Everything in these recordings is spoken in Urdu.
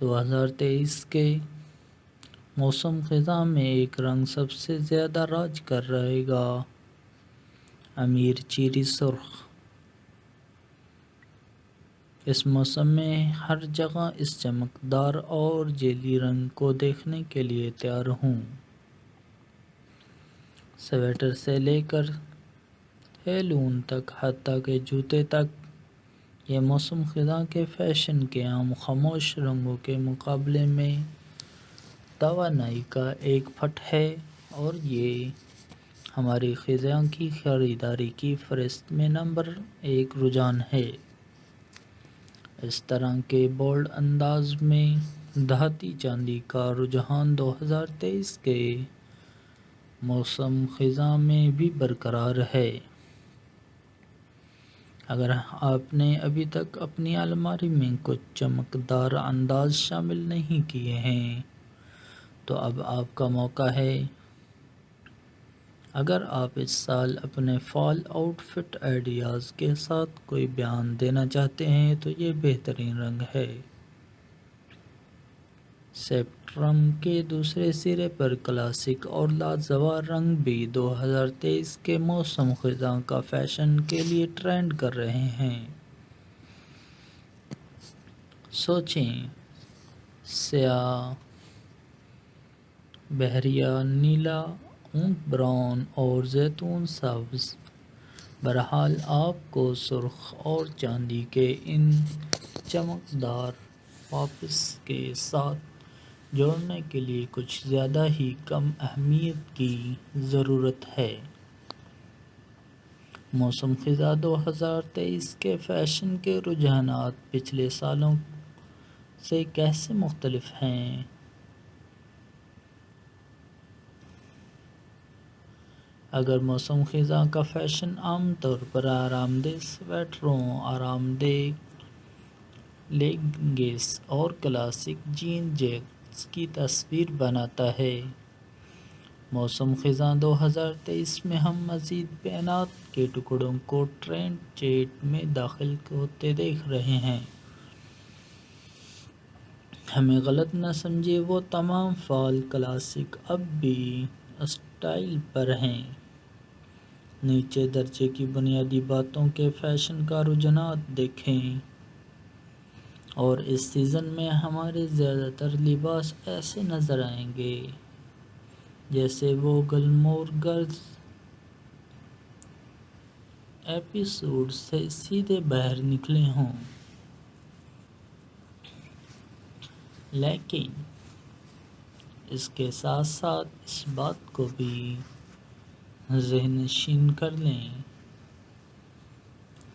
2023 کے موسم خزاں میں ایک رنگ سب سے زیادہ راج کر رہے گا، امیر چیری سرخ۔ اس موسم میں ہر جگہ اس چمکدار اور جیلی رنگ کو دیکھنے کے لیے تیار ہوں۔ سویٹر سے لے کر ہیلون تک، حتیٰ کہ جوتے تک، یہ موسم خزاں کے فیشن کے عام خاموش رنگوں کے مقابلے میں توانائی کا ایک پٹ ہے، اور یہ ہماری خزاں کی خریداری کی فہرست میں نمبر 1 رجحان ہے۔ اس طرح کے بولڈ انداز میں دھاتی چاندی کا رجحان 2023 کے موسم خزاں میں بھی برقرار ہے۔ اگر آپ نے ابھی تک اپنی الماری میں کچھ چمکدار انداز شامل نہیں کیے ہیں تو اب آپ کا موقع ہے۔ اگر آپ اس سال اپنے فال آؤٹ فٹ آئیڈیاز کے ساتھ کوئی بیان دینا چاہتے ہیں تو یہ بہترین رنگ ہے۔ اسپیکٹرم کے دوسرے سرے پر کلاسک اور لاجواب رنگ بھی 2023 کے موسم خزاں کا فیشن کے لیے ٹرینڈ کر رہے ہیں۔ سوچیں، سیاہ، بحریہ نیلا، اونٹ براؤن اور زیتون سبز۔ بہرحال، آپ کو سرخ اور چاندی کے ان چمکدار پاپس کے ساتھ جوڑنے کے لیے کچھ زیادہ ہی کم اہمیت کی ضرورت ہے۔ موسم خزاں 2023 کے فیشن کے رجحانات پچھلے سالوں سے کیسے مختلف ہیں؟ اگر موسم خزاں کا فیشن عام طور پر آرام دہ سویٹروں، آرام دہ لیگنگز اور کلاسک جین جیکٹس کی تصویر بناتا ہے، موسم خزاں 2023 میں ہم مزید بینات کے ٹکڑوں کو ٹرینڈ چیٹ میں داخل ہوتے دیکھ رہے ہیں۔ ہمیں غلط نہ سمجھیں، وہ تمام فال کلاسک اب بھی اسٹائل پر ہیں۔ نیچے درجے کی بنیادی باتوں کے فیشن کا رجحانات دیکھیں، اور اس سیزن میں ہمارے زیادہ تر لباس ایسے نظر آئیں گے جیسے وہ گلمور گرلز ایپیسوڈ سے سیدھے باہر نکلے ہوں۔ لیکن اس کے ساتھ ساتھ اس بات کو بھی ذہن نشین کر لیں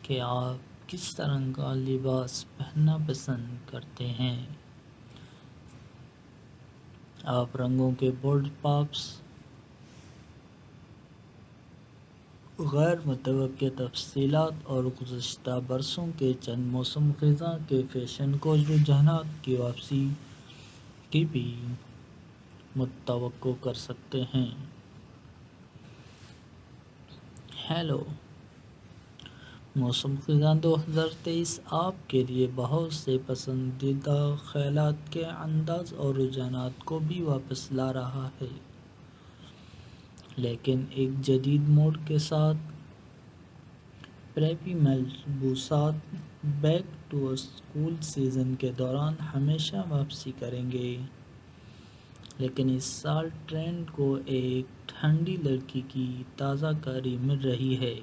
کہ آپ کس طرح کا لباس پہننا پسند کرتے ہیں۔ آپ رنگوں کے بولڈ پاپس، غیر متوقع تفصیلات اور گزشتہ برسوں کے چند موسم خزاں کے فیشن کو رجحانات کی واپسی کی بھی متوقع کر سکتے ہیں۔ ہیلو، موسم خزاں 2023 آپ کے لیے بہت سے پسندیدہ خیالات کے انداز اور رجحانات کو بھی واپس لا رہا ہے، لیکن ایک جدید موڑ کے ساتھ۔ پریپی ملبوسات بیک ٹو اسکول سیزن کے دوران ہمیشہ واپسی کریں گے، لیکن اس سال ٹرینڈ کو ایک ٹھنڈی لڑکی کی تازہ کاری مل رہی ہے۔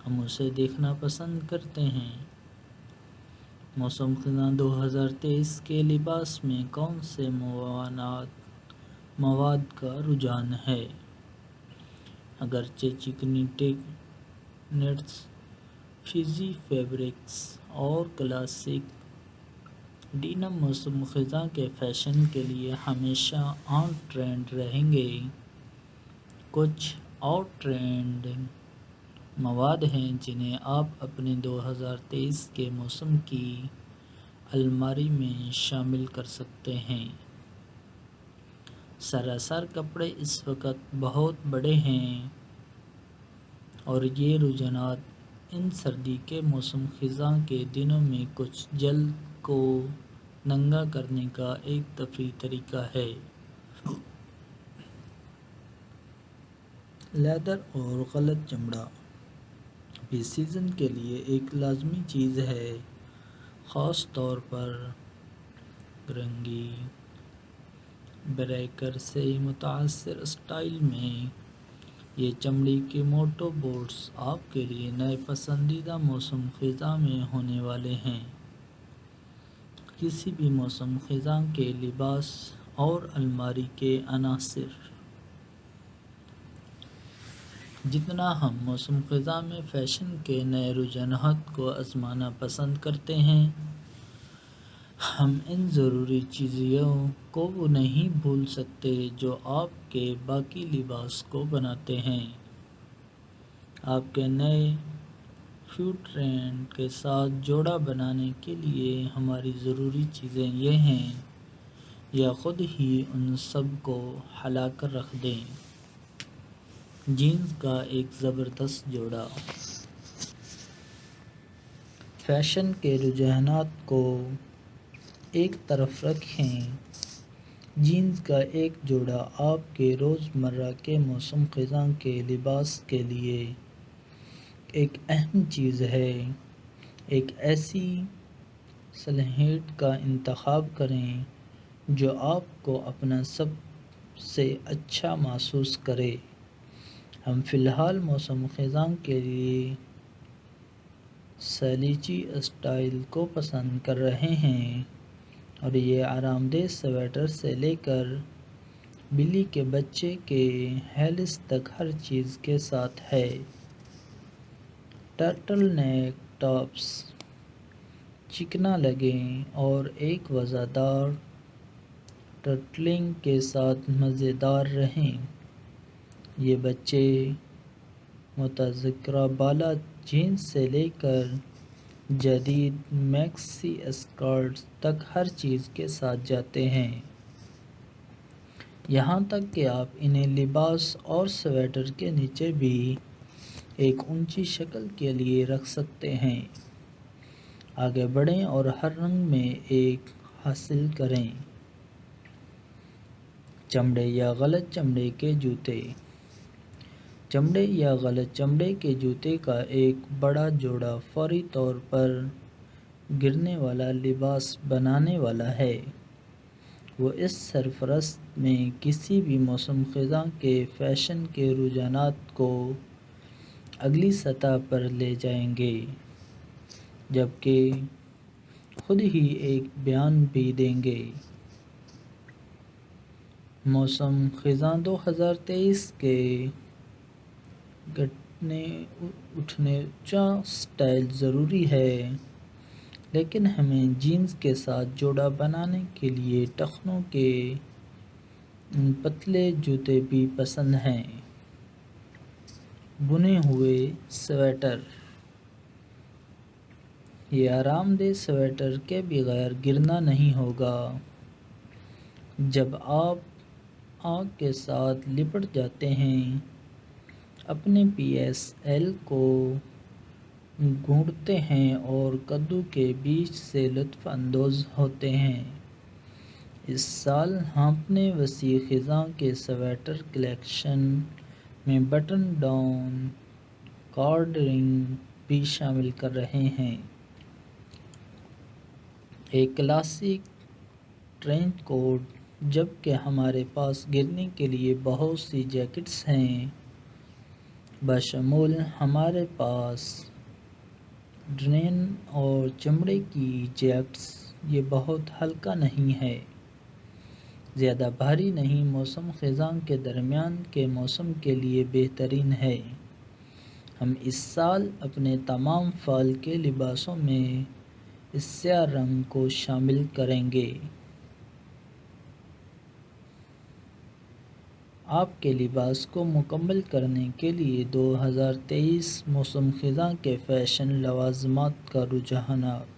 ہم اسے دیکھنا پسند کرتے ہیں۔ موسم خزاں 2023 کے لباس میں کون سے مواد کا رجحان ہے؟ اگرچہ چکنی ٹنٹس، فزی فیبرکس اور کلاسک ڈینم موسم خزاں کے فیشن کے لیے ہمیشہ آن ٹرینڈ رہیں گے، کچھ آؤٹ ٹرینڈنگ مواد ہیں جنہیں آپ اپنے 2023 کے موسم کی الماری میں شامل کر سکتے ہیں۔ سراسر کپڑے اس وقت بہت بڑے ہیں، اور یہ رجحانات ان سردی کے موسم خزاں کے دنوں میں کچھ جلد کو ننگا کرنے کا ایک تفریحی طریقہ ہے۔ لیدر اور غلط چمڑا بھی سیزن کے لیے ایک لازمی چیز ہے، خاص طور پر رنگی بریکر سے متاثر اسٹائل میں۔ یہ چمڑی کے موٹو بوٹس آپ کے لیے نئے پسندیدہ موسم خزاں میں ہونے والے ہیں۔ کسی بھی موسم خزاں کے لباس اور الماری کے عناصر۔ جتنا ہم موسم خزاں میں فیشن کے نئے رجحانات کو آزمانا پسند کرتے ہیں، ہم ان ضروری چیزوں کو نہیں بھول سکتے جو آپ کے باقی لباس کو بناتے ہیں۔ آپ کے نئے فیوڈ ٹرینڈ کے ساتھ جوڑا بنانے کے لیے ہماری ضروری چیزیں یہ ہیں، یا خود ہی ان سب کو ہلا کر رکھ دیں۔ جینز کا ایک زبردست جوڑا۔ فیشن کے رجحانات کو ایک طرف رکھیں، جینز کا ایک جوڑا آپ کے روزمرہ کے موسم خزاں کے لباس کے لیے ایک اہم چیز ہے۔ ایک ایسی سلہیٹ کا انتخاب کریں جو آپ کو اپنا سب سے اچھا محسوس کرے۔ ہم فی الحال موسم خزاں کے لیے سلیچی اسٹائل کو پسند کر رہے ہیں، اور یہ آرام دہ سویٹر سے لے کر بلی کے بچے کے ہیلس تک ہر چیز کے ساتھ ہے۔ ٹرٹل نیک ٹاپس چکنا لگیں اور ایک وفادار ٹرٹلنگ کے ساتھ مزیدار رہیں۔ یہ بچے متذکرہ بالا جینز سے لے کر جدید میکسی اسکرٹس تک ہر چیز کے ساتھ جاتے ہیں، یہاں تک کہ آپ انہیں لباس اور سویٹر کے نیچے بھی ایک اونچی شکل کے لیے رکھ سکتے ہیں۔ آگے بڑھیں اور ہر رنگ میں ایک حاصل کریں۔ چمڑے یا غلط چمڑے کے جوتے۔ چمڑے یا غلط چمڑے کے جوتے کا ایک بڑا جوڑا فوری طور پر گرنے والا لباس بنانے والا ہے۔ وہ اس سرفہرست میں کسی بھی موسم خزاں کے فیشن کے رجحانات کو اگلی سطح پر لے جائیں گے، جبکہ خود ہی ایک بیان بھی دیں گے۔ موسم خزاں 2023 کے گھٹنے اٹھنےچا سٹائل ضروری ہے، لیکن ہمیں جینز کے ساتھ جوڑا بنانے کے لیے ٹخنوں کے پتلے جوتے بھی پسند ہیں۔ بنے ہوئے سویٹر۔ یہ آرام دہ سویٹر کے بغیر گرنا نہیں ہوگا۔ جب آپ آگ کے ساتھ لپٹ جاتے ہیں، اپنے پی ایس ایل کو گھونٹتے ہیں اور کدو کے بیج سے لطف اندوز ہوتے ہیں۔ اس سال ہم اپنے وسیع خزاں کے سویٹر کلیکشن میں بٹن ڈاؤن کارڈنگ بھی شامل کر رہے ہیں۔ ایک کلاسک ٹرینچ کوٹ، جبکہ ہمارے پاس گرنے کے لیے بہت سی جیکٹس ہیں، بشمول ہمارے پاس ڈنین اور چمڑے کی جیکٹس۔ یہ بہت ہلکا نہیں ہے، زیادہ بھاری نہیں، موسم خزاں کے درمیان کے موسم کے لیے بہترین ہے۔ ہم اس سال اپنے تمام فال کے لباسوں میں اس سیاہ رنگ کو شامل کریں گے۔ آپ کے لباس کو مکمل کرنے کے لیے 2023 موسم خزاں کے فیشن لوازمات کا رجحانات۔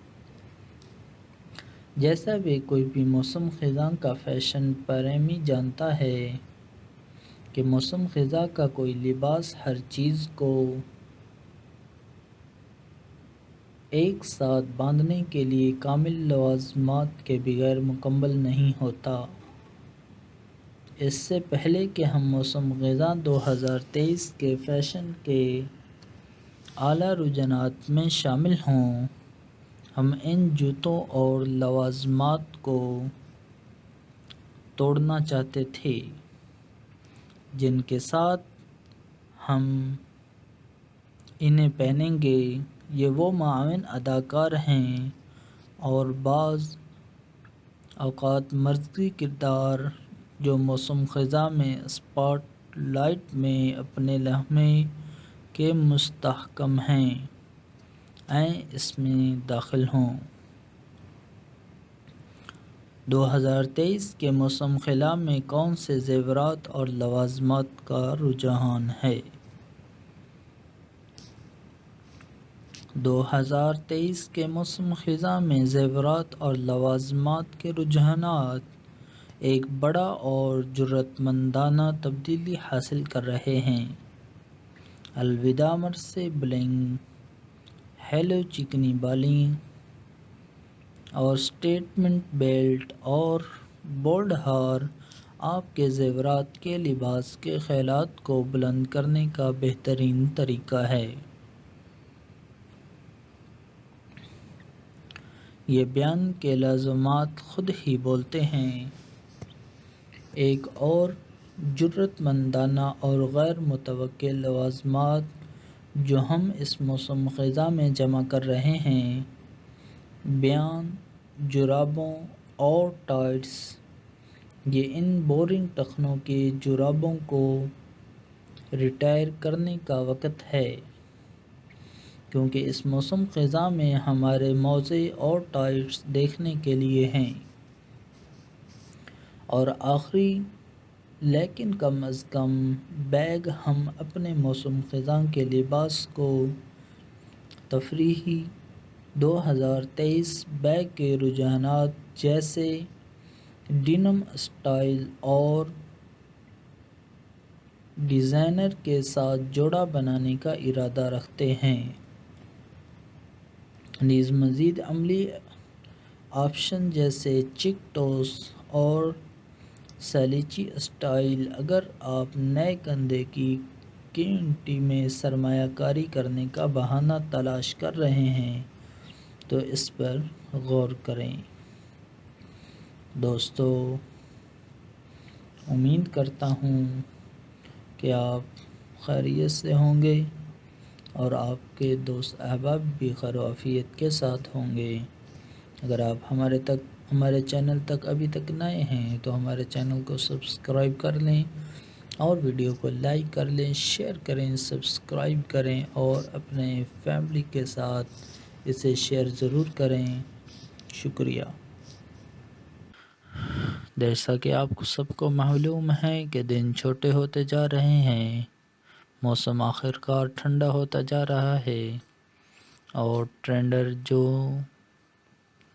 جیسا کہ کوئی بھی موسم خزاں کا فیشن پریمی جانتا ہے کہ موسم خزاں کا کوئی لباس ہر چیز کو ایک ساتھ باندھنے کے لیے کامل لوازمات کے بغیر مکمل نہیں ہوتا۔ اس سے پہلے کہ ہم موسم خزاں 2023 کے فیشن کے اعلیٰ رجحانات میں شامل ہوں، ہم ان جوتوں اور لوازمات کو توڑنا چاہتے تھے جن کے ساتھ ہم انہیں پہنیں گے۔ یہ وہ معاون اداکار ہیں اور بعض اوقات مرکزی کردار جو موسم خزاں میں اسپاٹ لائٹ میں اپنے لمحے کے مستحکم ہیں، آئیں اس میں داخل ہوں۔ 2023 کے موسم خلا میں کون سے زیورات اور لوازمات کا رجحان ہے؟ 2023 کے موسم خزاں میں زیورات اور لوازمات کے رجحانات ایک بڑا اور جرأت مندانہ تبدیلی حاصل کر رہے ہیں۔ الوداع مرثے بلنگ، ہیلو چکنی بالیں اور سٹیٹمنٹ بیلٹ اور بولڈ ہار آپ کے زیورات کے لباس کے خیالات کو بلند کرنے کا بہترین طریقہ ہے۔ یہ بیان کے لازمات خود ہی بولتے ہیں۔ ایک اور جرأت مندانہ اور غیر متوقع لوازمات جو ہم اس موسم خزاں میں جمع کر رہے ہیں، بیان جرابوں اور ٹائٹس۔ یہ ان بورنگ ٹخنوں کی جرابوں کو ریٹائر کرنے کا وقت ہے، کیونکہ اس موسم خزاں میں ہمارے موزے اور ٹائٹس دیکھنے کے لیے ہیں۔ اور آخری لیکن کم از کم بیگ، ہم اپنے موسم خزاں کے لباس کو تفریحی 2023 بیگ کے رجحانات جیسے ڈینم اسٹائل اور ڈیزائنر کے ساتھ جوڑا بنانے کا ارادہ رکھتے ہیں۔ نیز مزید عملی آپشن جیسے چیک ٹوس اور سلیچی اسٹائل۔ اگر آپ نئے کندھے کی کمیونٹی میں سرمایہ کاری کرنے کا بہانہ تلاش کر رہے ہیں تو اس پر غور کریں۔ دوستو، امید کرتا ہوں کہ آپ خیریت سے ہوں گے اور آپ کے دوست احباب بھی خیر و عافیت کے ساتھ ہوں گے۔ اگر آپ ہمارے چینل تک ابھی تک نئے ہیں تو ہمارے چینل کو سبسکرائب کر لیں اور ویڈیو کو لائک کر لیں، شیئر کریں، سبسکرائب کریں اور اپنے فیملی کے ساتھ اسے شیئر ضرور کریں۔ شکریہ۔ جیسا کہ آپ کو سب کو معلوم ہے کہ دن چھوٹے ہوتے جا رہے ہیں، موسم آخر کار ٹھنڈا ہوتا جا رہا ہے اور ٹرینڈر جو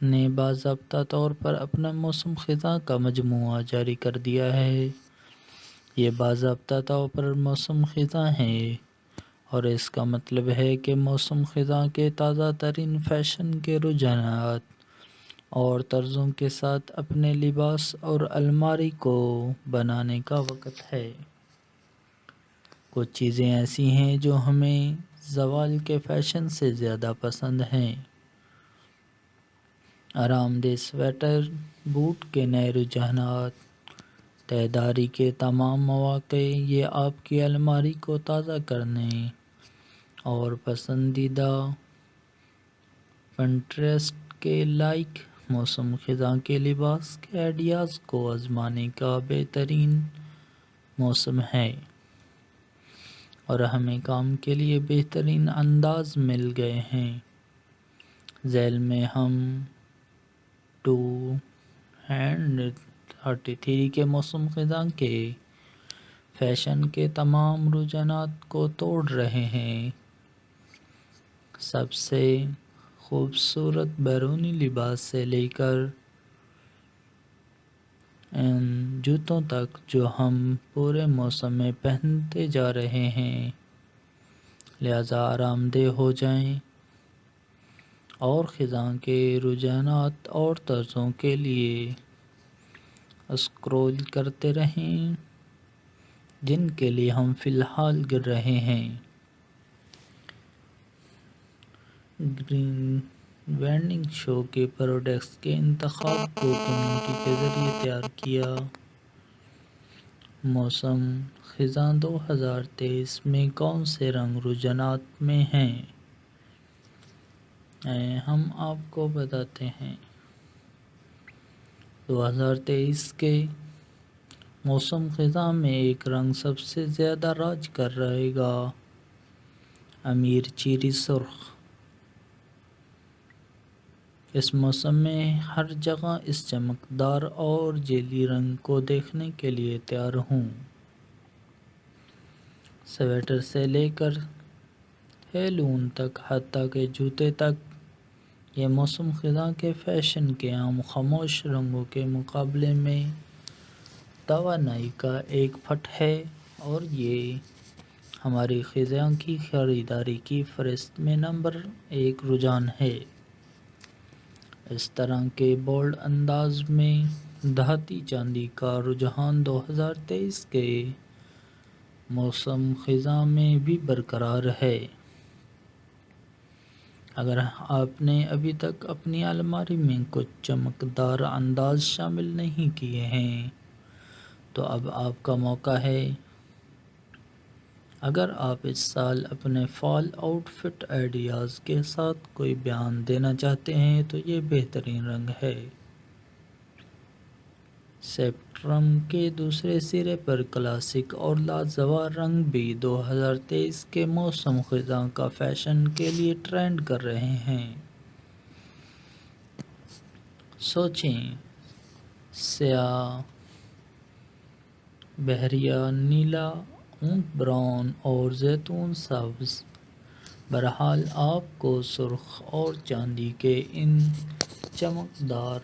نے باضابطہ طور پر اپنا موسم خزاں کا مجموعہ جاری کر دیا ہے۔ یہ باضابطہ طور پر موسم خزاں ہے اور اس کا مطلب ہے کہ موسم خزاں کے تازہ ترین فیشن کے رجحانات اور طرزوں کے ساتھ اپنے لباس اور الماری کو بنانے کا وقت ہے۔ کچھ چیزیں ایسی ہیں جو ہمیں زوال کے فیشن سے زیادہ پسند ہیں۔ آرام دہ سویٹر، بوٹ کے نئے رجحانات، تہداری کے تمام مواقع، یہ آپ کی الماری کو تازہ کرنے اور پسندیدہ پنٹریسٹ کے لائق موسم خزاں کے لباس کے آئیڈیاز کو آزمانے کا بہترین موسم ہے، اور ہمیں کام کے لیے بہترین انداز مل گئے ہیں۔ ذیل میں ہم 2023 کے موسم خزاں کے فیشن کے تمام رجحانات کو توڑ رہے ہیں۔ سب سے خوبصورت بیرونی لباس سے لے کر ان جوتوں تک جو ہم پورے موسم میں پہنتے جا رہے ہیں، لہذا آرام دہ ہو جائیں اور خزاں کے رجحانات اور طرزوں کے لیے اسکرول کرتے رہیں جن کے لیے ہم فی الحال گر رہے ہیں۔ گرین وینڈنگ شو کے پروڈکٹس کے انتخاب کو کمیونٹی کے ذریعے تیار کیا۔ موسم خزاں 2023 میں کون سے رنگ رجحانات میں ہیں؟ ہم آپ کو بتاتے ہیں۔ 2023 کے موسم خزاں میں ایک رنگ سب سے زیادہ راج کر رہے گا، امیر چیری سرخ۔ اس موسم میں ہر جگہ اس چمکدار اور جیلی رنگ کو دیکھنے کے لیے تیار ہوں۔ سویٹر سے لے کر ہیلون تک، حتیٰ کہ جوتے تک، یہ موسم خزاں کے فیشن کے عام خاموش رنگوں کے مقابلے میں توانائی کا ایک پٹ ہے، اور یہ ہماری خزاں کی خریداری کی فہرست میں نمبر 1 رجحان ہے۔ اس طرح کے بولڈ انداز میں دھاتی چاندی کا رجحان 2023 کے موسم خزاں میں بھی برقرار ہے۔ اگر آپ نے ابھی تک اپنی الماری میں کچھ چمکدار انداز شامل نہیں کیے ہیں تو اب آپ کا موقع ہے۔ اگر آپ اس سال اپنے فال آؤٹ فٹ آئیڈیاز کے ساتھ کوئی بیان دینا چاہتے ہیں تو یہ بہترین رنگ ہے۔ اسپیکٹرم کے دوسرے سرے پر کلاسک اور لاجواب رنگ بھی 2023 کے موسم خزاں کا فیشن کے لیے ٹرینڈ کر رہے ہیں۔ سوچیں، سیاہ، بحریہ نیلا، اونٹ براؤن اور زیتون سبز۔ بہرحال آپ کو سرخ اور چاندی کے ان چمکدار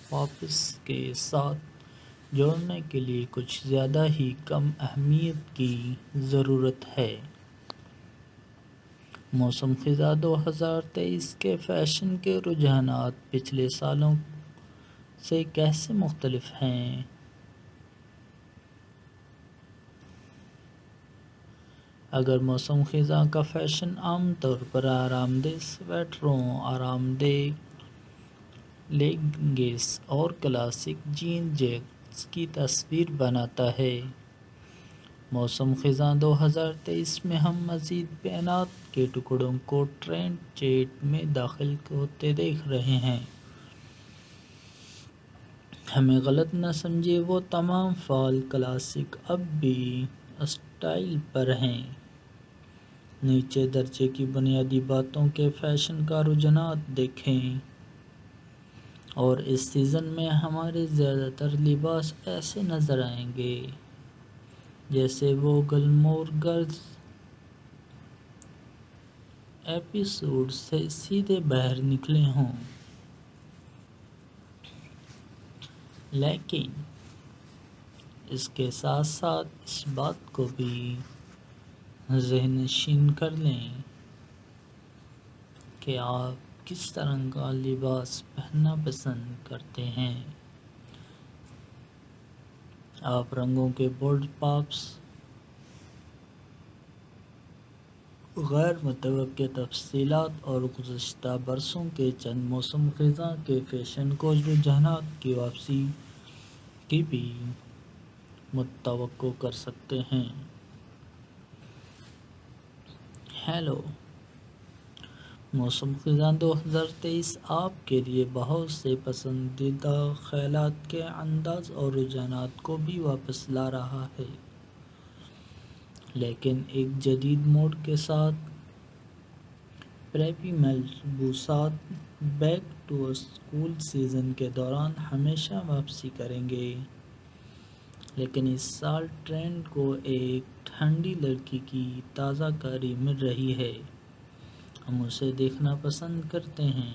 پاپس کے ساتھ جوڑنے کے لیے کچھ زیادہ ہی کم اہمیت کی ضرورت ہے۔ موسم خزاں 2023 کے فیشن کے رجحانات پچھلے سالوں سے کیسے مختلف ہیں؟ اگر موسم خزاں کا فیشن عام طور پر آرام دہ سویٹروں، آرام دہ لیگنگز اور کلاسک جین جیکٹس کی تصویر بناتا ہے، موسم خزاں 2023 میں ہم مزید بینات کے ٹکڑوں کو ٹرینڈ چیٹ میں داخل ہوتے دیکھ رہے ہیں۔ ہمیں غلط نہ سمجھیں، وہ تمام فال کلاسک اب بھی اسٹائل پر ہیں۔ نیچے درجے کی بنیادی باتوں کے فیشن کا رجحانات دیکھیں، اور اس سیزن میں ہمارے زیادہ تر لباس ایسے نظر آئیں گے جیسے وہ گلمور گرلز ایپیسوڈ سے سیدھے باہر نکلے ہوں۔ لیکن اس کے ساتھ ساتھ اس بات کو بھی ذہن نشین کر لیں کہ آپ کس طرح کا لباس پہننا پسند کرتے ہیں۔ آپ رنگوں کے بولڈ پاپس، غیر متوقع تفصیلات اور گزشتہ برسوں کے چند موسم خزاں کے فیشن کو رجحانات کی واپسی کی بھی متوقع کر سکتے ہیں۔ ہیلو، موسم خزاں 2023 آپ کے لیے بہت سے پسندیدہ خیالات کے انداز اور رجحانات کو بھی واپس لا رہا ہے، لیکن ایک جدید موڈ کے ساتھ۔ پریپی ملبوسات بیک ٹو اسکول سیزن کے دوران ہمیشہ واپسی کریں گے، لیکن اس سال ٹرینڈ کو ایک ٹھنڈی لڑکی کی تازہ کاری مل رہی ہے۔ ہم اسے دیکھنا پسند کرتے ہیں۔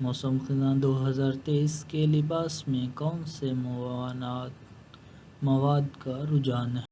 موسم خزاں 2023 کے لباس میں کون سے مواد کا رجحان ہے؟